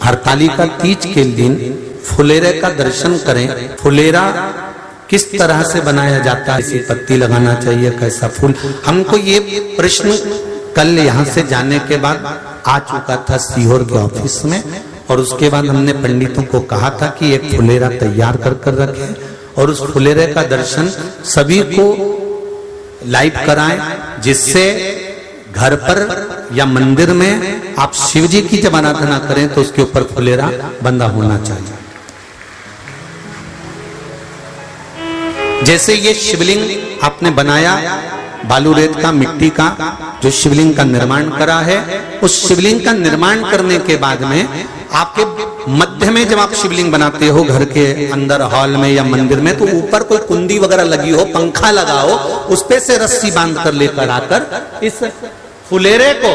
हरतालिका तीज के दिन फुलेरे का दर्शन करें। फुलेरा किस तरह से बनाया जाता है, इसी पत्ती लगाना चाहिए, कैसा फूल, हमको ये प्रश्न कल यहाँ से जाने के बाद आ चुका था सीहोर के ऑफिस में। और उसके बाद हमने पंडितों को कहा था कि एक फुलेरा तैयार कर कर रखें और उस फुलेरे का दर्शन सभी को लाइव कराएं, जिससे घर पर या मंदिर में आप शिव जी की जब आराधना करें तो उसके ऊपर फुलेरा बंधा होना चाहिए। जैसे ये शिवलिंग आपने बनाया बालू रेत का, मिट्टी का, जो शिवलिंग का निर्माण करा है, उस शिवलिंग का निर्माण करने के बाद में आपके मध्य में जब आप शिवलिंग बनाते हो घर के अंदर हॉल में या मंदिर में, तो ऊपर कोई कुंडी वगैरह लगी हो, पंखा लगा हो, उस पे से रस्सी बांध कर लेकर आकर इस फुलेरे को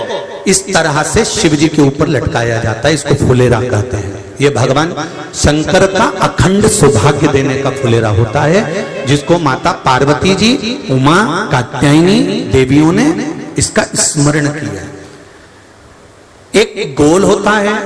इस तरह से शिव जी के ऊपर लटकाया जाता है। इसको फुलेरा कहते हैं। ये भगवान शंकर का अखंड सौभाग्य देने का फुलेरा होता है, जिसको माता पार्वती जी, उमा, कात्यायनी देवियों ने इसका स्मरण किया। एक गोल होता है,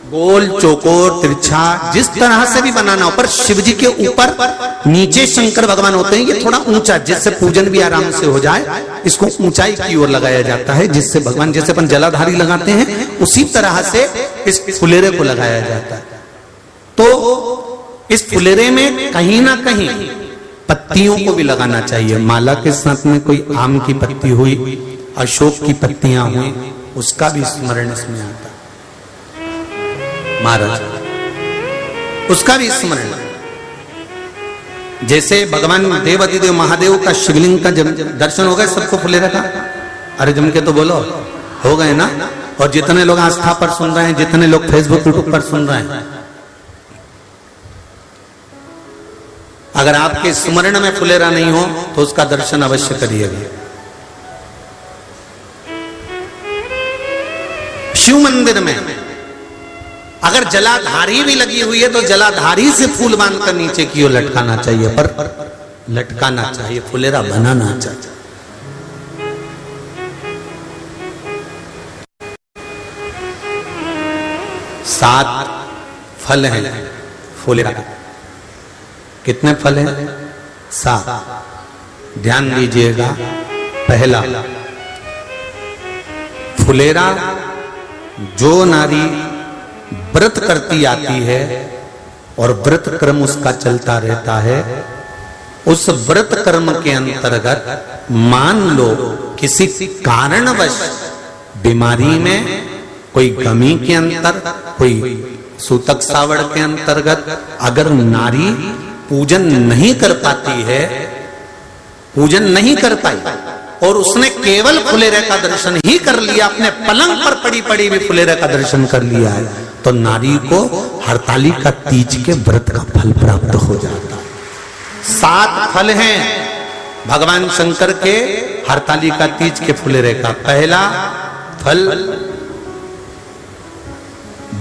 गोल, चौकोर, तिरछा, जिस तरह से भी बनाना हो, पर शिव जी के ऊपर नीचे शंकर भगवान होते हैं। ये थोड़ा ऊंचा, जिससे पूजन भी आराम से हो जाए, इसको ऊंचाई की ओर लगाया जाता है, जिससे भगवान, जैसे अपन जलाधारी लगाते हैं, उसी तरह से इस फुलेरे को लगाया जाता है। तो इस फुलेरे में कहीं ना कहीं पत्तियों को भी लगाना चाहिए। माला के साथ में कोई आम की पत्ती हुई, अशोक की पत्तियां हुई, उसका भी स्मरण इसमें आता है महाराज, उसका भी स्मरण। जैसे भगवान देवाधिदेव महादेव का शिवलिंग का जब दर्शन हो गए सबको फुलेरा का, अरे जम के तो बोलो, हो गए ना। और जितने लोग आस्था पर सुन रहे हैं, जितने लोग फेसबुक यूट्यूब पर सुन रहे हैं, अगर आपके स्मरण में फुलेरा नहीं हो तो उसका दर्शन अवश्य करिएगा। शिव मंदिर में अगर जलाधारी भी लगी हुई है तो जलाधारी से फूल बांधकर नीचे की ओर लटकाना चाहिए, पर लटकाना चाहिए, फुलेरा बनाना चाहिए। सात फल हैं फुलेरा। कितने फल हैं? 7। ध्यान दीजिएगा। पहला, फुलेरा जो नारी व्रत करती आती है और व्रत कर्म उसका चलता रहता है, उस व्रत कर्म के अंतर्गत मान लो किसी कारणवश बीमारी में, कोई गमी के अंतर, कोई सूतक सावड़ के अंतर्गत अगर नारी पूजन नहीं कर पाती है, पूजन नहीं कर पाई और उसने केवल फुलेरे का दर्शन ही कर लिया, अपने पलंग पर पड़ी पड़ी भी फुलेरे का दर्शन कर लिया है, तो नारी को हरतालिका तीज के व्रत का फल प्राप्त हो जाता है। 7 फल हैं भगवान शंकर के हरतालिका तीज के फुलेरे का। पहला फल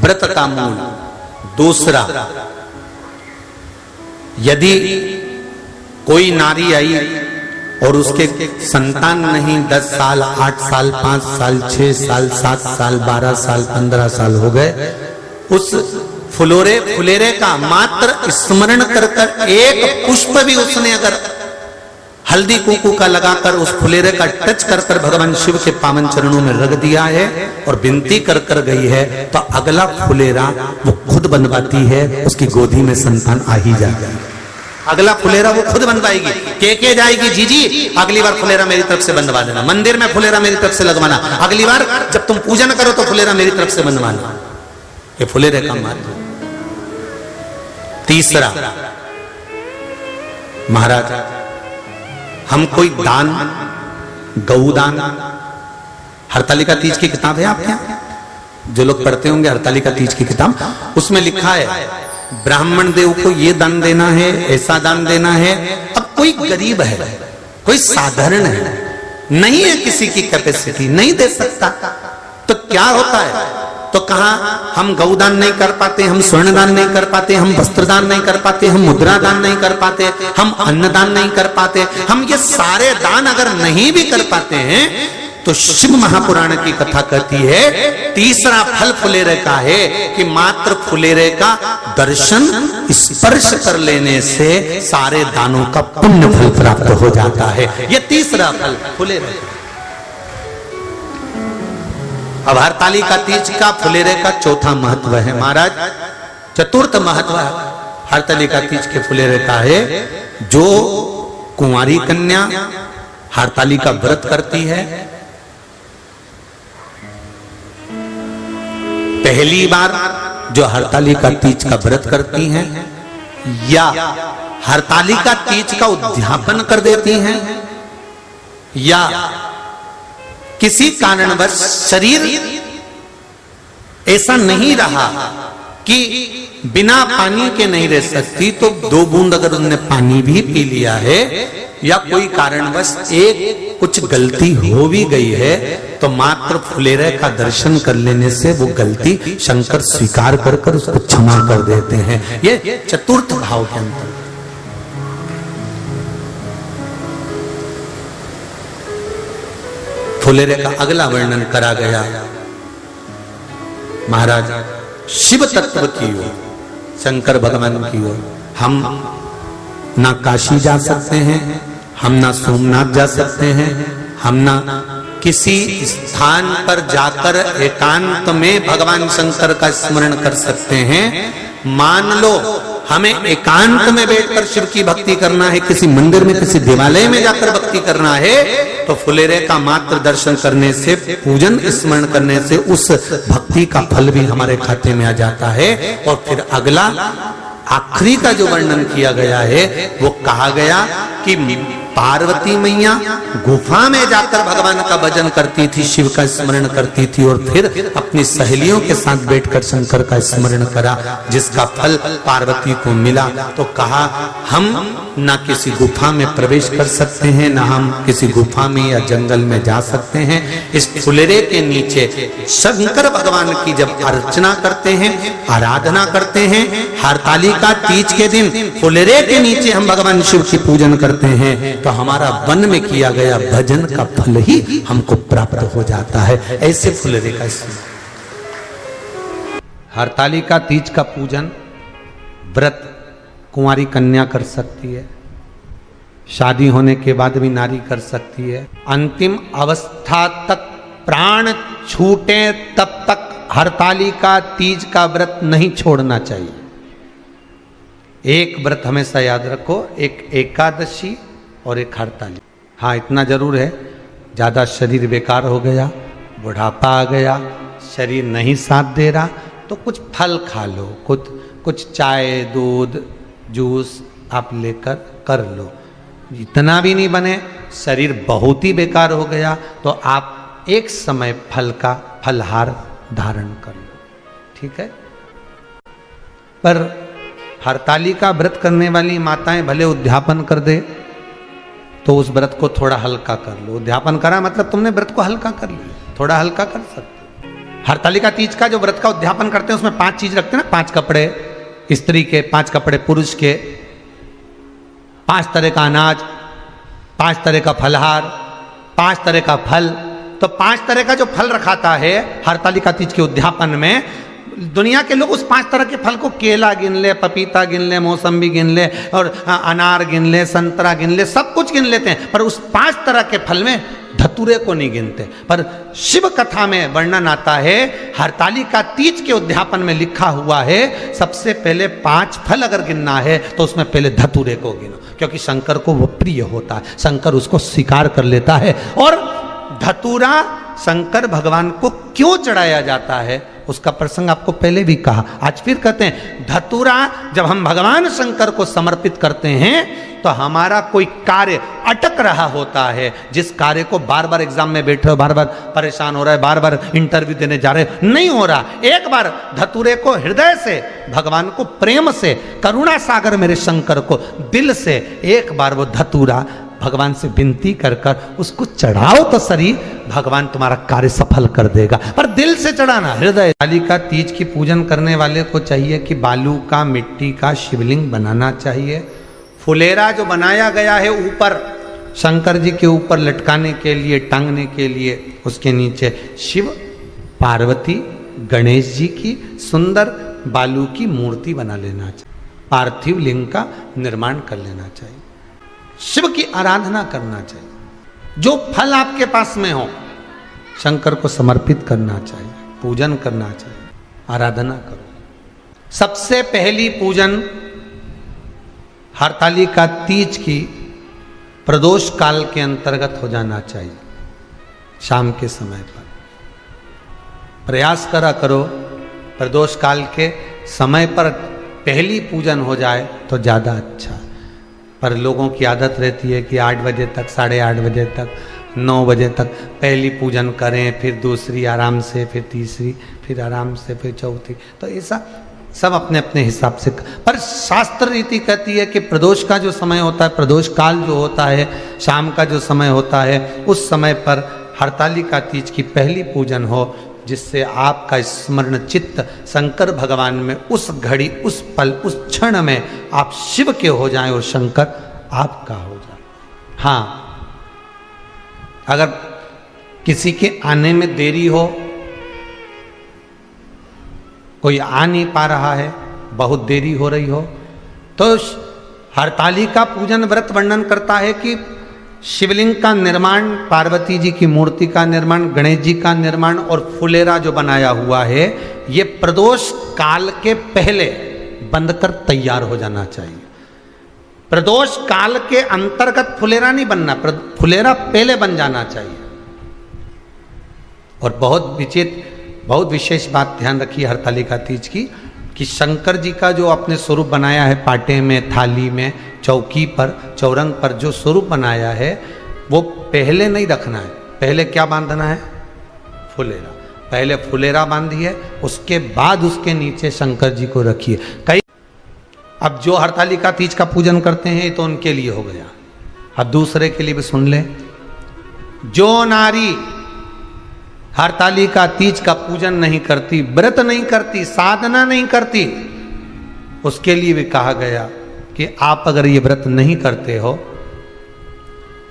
व्रत का मूल। दूसरा, यदि कोई नारी आई और उसके संतान नहीं, 10 साल, 8 साल, 5 साल, 6 साल, 7 साल, 12 साल, 15 साल हो गए, उस फुलेरे का मात्र स्मरण कर कर एक पुष्प भी उसने अगर हल्दी कुंकू का लगाकर उस फुलेरे का टच कर कर भगवान शिव के पावन चरणों में रख दिया है और विनती कर कर गई है, तो अगला फुलेरा वो खुद बनवाती है, उसकी गोदी में संतान आ ही जाएगा। अगला फुलेरा वो खुद बनवाएगी, के जाएगी, जीजी अगली बार फुलेरा मेरी तरफ से बनवा देना, मंदिर में फुलेरा मेरी तरफ से लगवाना, अगली बार जब तुम पूजन करो तो फुलेरा मेरी तरफ से बनवाना। ये फुलेरे का मार्ग। तीसरा, महाराज हम कोई दान, गौदान, हरतालिका तीज की किताब है आपके यहाँ, जो लोग पढ़ते होंगे हरतालिका तीज की किताब, उसमें लिखा है ब्राह्मण देव को ये दान देना है, ऐसा दान देना है। अब कोई गरीब है, कोई साधारण है, नहीं है किसी की कैपेसिटी, नहीं दे सकता, तो क्या होता है? तो कहा हम गौदान नहीं कर पाते, हम स्वर्णदान नहीं कर पाते, हम वस्त्रदान नहीं कर पाते, हम मुद्रा दान नहीं कर पाते, हम अन्नदान नहीं कर पाते, हम ये सारे दान अगर नहीं भी कर पाते हैं तो शिव महापुराण की कथा कहती है तीसरा फल फुलेरे का है कि मात्र फुलेरे का दर्शन स्पर्श कर लेने से सारे दानों का पुण्य फल प्राप्त हो जाता है। यह तीसरा फल फुलेरे। अब हरतालिका तीज का फुलेरे का चौथा महत्व है महाराज। चतुर्थ महत्व हरतालिका तीज के फुलेरे का है, जो कुंवारी कन्या हरतालिका व्रत करती है, पहली बार जो हरतालिका तीज का व्रत करती हैं या हरतालिका तीज का उद्यापन कर देती हैं या किसी कारणवश शरीर ऐसा नहीं रहा कि बिना पानी के नहीं रह सकती, तो 2 बूंद अगर उन्होंने पानी भी पी लिया है या कोई कारणवश एक कुछ गलती हो भी गई है, तो मात्र फुलेरे का दर्शन कर लेने से वो गलती शंकर स्वीकार कर कर उसको क्षमा कर देते हैं। ये चतुर्थ भाव के अंतर। फुलेरे का अगला वर्णन करा गया महाराज शिव तत्व की ओर, शंकर भगवान की ओर। हम ना काशी जा सकते हैं, हम ना सोमनाथ जा सकते हैं, हम ना किसी स्थान पर जाकर एकांत में भगवान शंकर का स्मरण कर सकते हैं। मान लो हमें एकांत में बैठकर शिव की भक्ति करना है, किसी मंदिर में किसी देवालय में जाकर भक्ति करना है, तो फुलेरे का मात्र दर्शन करने से, पूजन स्मरण करने से उस भक्ति का फल भी हमारे खाते में आ जाता है। और फिर अगला आखिरी का जो वर्णन किया गया है वो कहा गया कि पार्वती मैया गुफा में जाकर भगवान का भजन करती थी, शिव का स्मरण करती थी और फिर अपनी सहेलियों के साथ बैठकर शंकर का स्मरण करा, जिसका फल पार्वती को मिला। तो कहा हम ना किसी गुफा में प्रवेश कर सकते हैं, ना हम किसी गुफा में या जंगल में जा सकते हैं। इस फुलेरे के नीचे शंकर भगवान की जब अर्चना करते हैं, आराधना करते हैं, हरतालिका तीज के दिन फुलेरे के नीचे हम भगवान शिव की पूजन करते हैं, तो हमारा वन में किया गया भजन का फल ही हमको प्राप्त हो जाता है। ऐसे फुलेरे का हरतालिका तीज का पूजन व्रत कुंवारी कन्या कर सकती है, शादी होने के बाद भी नारी कर सकती है। अंतिम अवस्था तक प्राण छूटे तब तक हरतालिका तीज का व्रत नहीं छोड़ना चाहिए। एक व्रत हमेशा याद रखो, एक एकादशी और एक हरतालिका। हाँ इतना जरूर है, ज़्यादा शरीर बेकार हो गया, बुढ़ापा आ गया, शरीर नहीं साथ दे रहा, तो कुछ फल खा लो, कुछ चाय दूध जूस आप लेकर कर लो। इतना भी नहीं बने, शरीर बहुत ही बेकार हो गया, तो आप एक समय फल का फलहार धारण कर लो, ठीक है। पर हरतालिका व्रत करने वाली माताएं भले उद्यापन कर दे, तो उस व्रत को थोड़ा हल्का कर लो। उद्यापन करा मतलब तुमने व्रत को हल्का कर लिया, थोड़ा हल्का कर सकते। हरतालिका तीज का जो व्रत का उद्यापन करते हैं उसमें 5 चीज रखते हैं ना, 5 कपड़े स्त्री के, 5 कपड़े पुरुष के, 5 तरह का अनाज, 5 तरह का फलहार, 5 तरह का फल। तो 5 तरह का जो फल रखाता है हरतालिका तीज के उद्यापन में, दुनिया के लोग उस 5 तरह के फल को केला गिन ले, पपीता गिन ले, मौसम्बी गिन ले और अनार गिन ले, संतरा गिन ले, सब कुछ गिन लेते हैं, पर उस 5 तरह के फल में धतूरे को नहीं गिनते। पर शिव कथा में वर्णन आता है, हरतालिका तीज के उद्यापन में लिखा हुआ है सबसे पहले 5 फल अगर गिनना है तो उसमें पहले धतूरे को गिनो, क्योंकि शंकर को वो प्रिय होता है, शंकर उसको स्वीकार कर लेता है। और धतूरा शंकर भगवान को क्यों चढ़ाया जाता है उसका प्रसंग आपको पहले भी कहा, आज फिर कहते हैं। धतूरा जब हम भगवान शंकर को समर्पित करते हैं तो हमारा कोई कार्य अटक रहा होता है, जिस कार्य को बार बार एग्जाम में बैठे हो, बार बार परेशान हो रहा है, बार बार इंटरव्यू देने जा रहे हो, नहीं हो रहा, एक बार धतूरे को हृदय से, भगवान को प्रेम से, करुणा सागर मेरे शंकर को दिल से एक बार वो धतूरा भगवान से विनती कर कर उसको चढ़ाओ तो सही, भगवान तुम्हारा कार्य सफल कर देगा। पर दिल से चढ़ाना, हृदय। हरतालिका तीज की पूजन करने वाले को चाहिए कि बालू का, मिट्टी का शिवलिंग बनाना चाहिए। फुलेरा जो बनाया गया है ऊपर शंकर जी के ऊपर लटकाने के लिए, टांगने के लिए उसके नीचे शिव, पार्वती, गणेश जी की सुंदर बालू की मूर्ति बना लेना चाहिए, पार्थिव लिंग का निर्माण कर लेना चाहिए, शिव की आराधना करना चाहिए। जो फल आपके पास में हो शंकर को समर्पित करना चाहिए, पूजन करना चाहिए, आराधना करो। सबसे पहली पूजन हरतालिका तीज की प्रदोष काल के अंतर्गत हो जाना चाहिए, शाम के समय पर। प्रयास करा करो प्रदोष काल के समय पर पहली पूजन हो जाए तो ज़्यादा अच्छा। पर लोगों की आदत रहती है कि 8 बजे तक, 8:30 बजे तक, 9 बजे तक पहली पूजन करें, फिर दूसरी आराम से, फिर तीसरी, फिर आराम से, फिर चौथी। तो ऐसा सब अपने अपने हिसाब से। पर शास्त्र रीति कहती है कि प्रदोष का जो समय होता है, प्रदोष काल जो होता है, शाम का जो समय होता है, उस समय पर हरतालिका तीज की पहली पूजन हो, जिससे आपका स्मरण चित्त शंकर भगवान में उस घड़ी, उस पल, उस क्षण में आप शिव के हो जाएं और शंकर आपका हो जाए। हाँ, अगर किसी के आने में देरी हो, कोई आ नहीं पा रहा है, बहुत देरी हो रही हो, तो हरतालिका पूजन व्रत वर्णन करता है कि शिवलिंग का निर्माण, पार्वती जी की मूर्ति का निर्माण, गणेश जी का निर्माण और फुलेरा जो बनाया हुआ है, ये प्रदोष काल के पहले बंधकर तैयार हो जाना चाहिए। प्रदोष काल के अंतर्गत फुलेरा नहीं बनना, फुलेरा पहले बन जाना चाहिए। और बहुत विशेष बात ध्यान रखिए हरतालिका तीज की, कि शंकर जी का जो अपने स्वरूप बनाया है, पाटे में, थाली में, चौकी पर, चौरंग पर जो स्वरूप बनाया है, वो पहले नहीं रखना है। पहले क्या बांधना है? फुलेरा। पहले फुलेरा बांधिए, उसके बाद उसके नीचे शंकर जी को रखिए। कई अब जो हरतालिका तीज का पूजन करते हैं तो उनके लिए हो गया, अब दूसरे के लिए भी सुन ले। जो नारी हरतालिका तीज का पूजन नहीं करती, व्रत नहीं करती, साधना नहीं करती, उसके लिए भी कहा गया कि आप अगर ये व्रत नहीं करते हो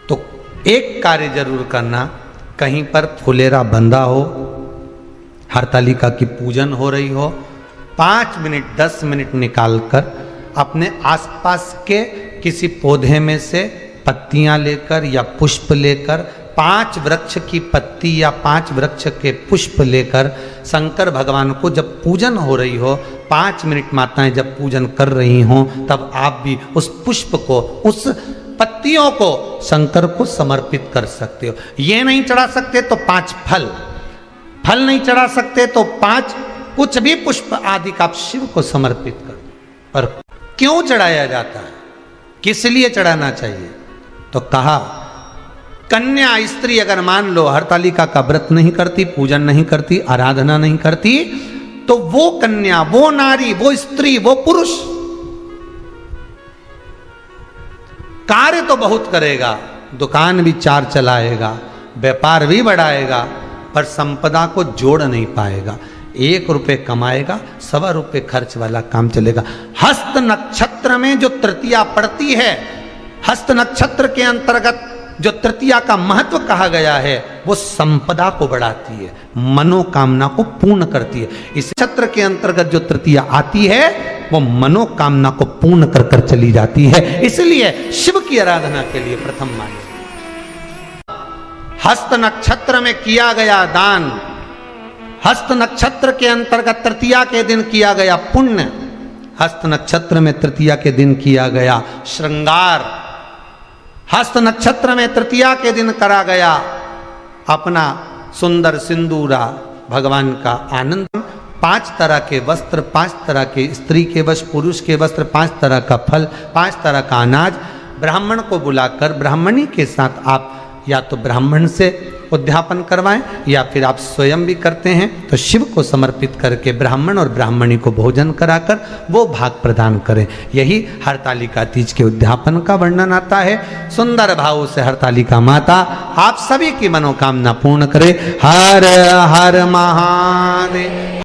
तो एक कार्य जरूर करना, कहीं पर फुलेरा बंधा हो, हरतालिका की पूजन हो रही हो, 5 मिनट 10 मिनट निकालकर अपने आसपास के किसी पौधे में से पत्तियां लेकर या पुष्प लेकर, 5 वृक्ष की पत्ती या 5 वृक्ष के पुष्प लेकर शंकर भगवान को जब पूजन हो रही हो, 5 मिनट माताएं जब पूजन कर रही हों, तब आप भी उस पुष्प को, उस पत्तियों को शंकर को समर्पित कर सकते हो। ये नहीं चढ़ा सकते तो 5 फल नहीं चढ़ा सकते तो 5 कुछ भी पुष्प आदि का आप शिव को समर्पित कर। पर क्यों चढ़ाया जाता है, किस लिए चढ़ाना चाहिए? तो कहा कन्या स्त्री अगर मान लो हरतालिका का व्रत नहीं करती, पूजन नहीं करती, आराधना नहीं करती, तो वो कन्या, वो नारी, वो स्त्री, वो पुरुष कार्य तो बहुत करेगा, दुकान भी 4 चलाएगा, व्यापार भी बढ़ाएगा, पर संपदा को जोड़ नहीं पाएगा। 1 रुपये कमाएगा, 1.25 रुपये खर्च वाला काम चलेगा। हस्त नक्षत्र में जो तृतीया पड़ती है, हस्त नक्षत्र के अंतर्गत जो तृतीया का महत्व कहा गया है, वो संपदा को बढ़ाती है, मनोकामना को पूर्ण करती है। इस नक्षत्र के अंतर्गत जो तृतीया आती है, वो मनोकामना को पूर्ण कर कर चली जाती है। इसलिए शिव की आराधना के लिए प्रथम मान्य। हस्त नक्षत्र में किया गया दान, हस्त नक्षत्र के अंतर्गत तृतीया के दिन किया गया पुण्य, हस्त नक्षत्र में तृतीया के दिन किया गया श्रृंगार, हस्त नक्षत्र में तृतीया के दिन करा गया अपना सुंदर सिंदूरा, भगवान का आनंद, 5 तरह के वस्त्र, 5 तरह के स्त्री के वस्त्र, पुरुष के वस्त्र, 5 तरह का फल, 5 तरह का अनाज, ब्राह्मण को बुलाकर ब्राह्मणी के साथ आप या तो ब्राह्मण से उद्यापन करवाएं या फिर आप स्वयं भी करते हैं तो शिव को समर्पित करके ब्राह्मण और ब्राह्मणी को भोजन कराकर वो भाग प्रदान करें। यही हरतालिका तीज के उद्यापन का वर्णन आता है। सुंदर भाव से हरतालिका माता आप सभी की मनोकामना पूर्ण करे। हर हर महादेव।